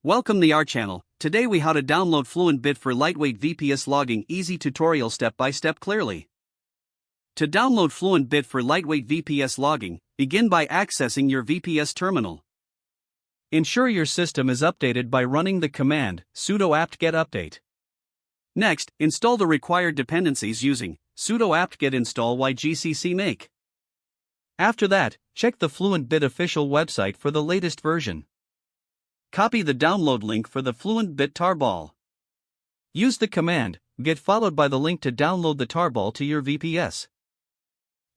Welcome to our channel. Today we how to download Fluent Bit for lightweight VPS logging easy tutorial step by step clearly. To download Fluent Bit for lightweight VPS logging, begin by accessing your VPS terminal. Ensure your system is updated by running the command sudo apt-get update. Next, install the required dependencies using sudo apt-get install ygcc make. After that, check the Fluent Bit official website for the latest version. Copy the download link for the Fluent Bit tarball. Use the command get followed by the link to download the tarball to your VPS.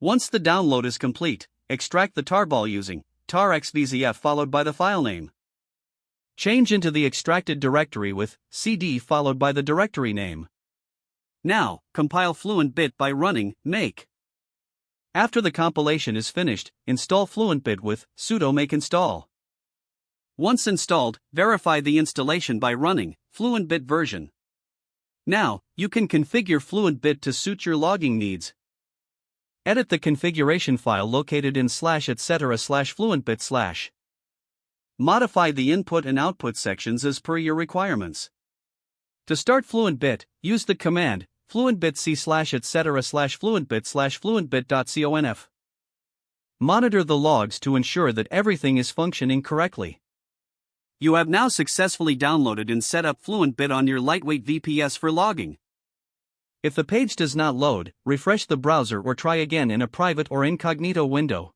Once the download is complete, extract the tarball using tar xvzf followed by the file name. Change into the extracted directory with cd followed by the directory name. Now, compile Fluent Bit by running make. After the compilation is finished, install Fluent Bit with sudo make install. Once installed, verify the installation by running Fluent Bit version. Now, you can configure Fluent Bit to suit your logging needs. Edit the configuration file located in /etc/fluentbit/. Modify the input and output sections as per your requirements. To start Fluent Bit, use the command fluentbit c/etc/fluentbit/fluentbit.conf. Monitor the logs to ensure that everything is functioning correctly. You have now successfully downloaded and set up Fluent Bit on your lightweight VPS for logging. If the page does not load, refresh the browser or try again in a private or incognito window.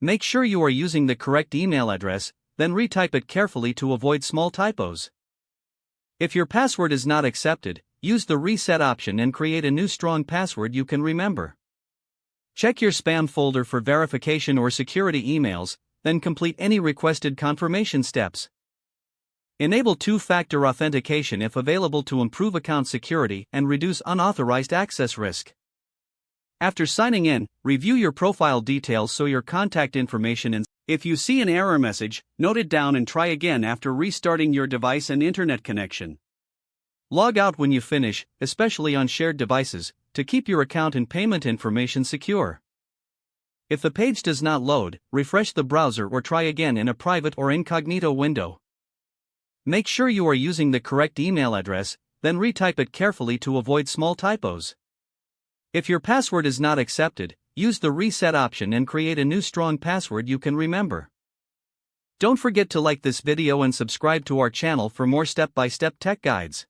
Make sure you are using the correct email address, then retype it carefully to avoid small typos. If your password is not accepted, use the reset option and create a new strong password you can remember. Check your spam folder for verification or security emails, then complete any requested confirmation steps. Enable two-factor authentication if available to improve account security and reduce unauthorized access risk. After signing in, review your profile details so your contact information and if you see an error message, note it down and try again after restarting your device and internet connection. Log out when you finish, especially on shared devices, to keep your account and payment information secure. If the page does not load, refresh the browser or try again in a private or incognito window. Make sure you are using the correct email address, then retype it carefully to avoid small typos. If your password is not accepted, use the reset option and create a new strong password you can remember. Don't forget to like this video and subscribe to our channel for more step-by-step tech guides.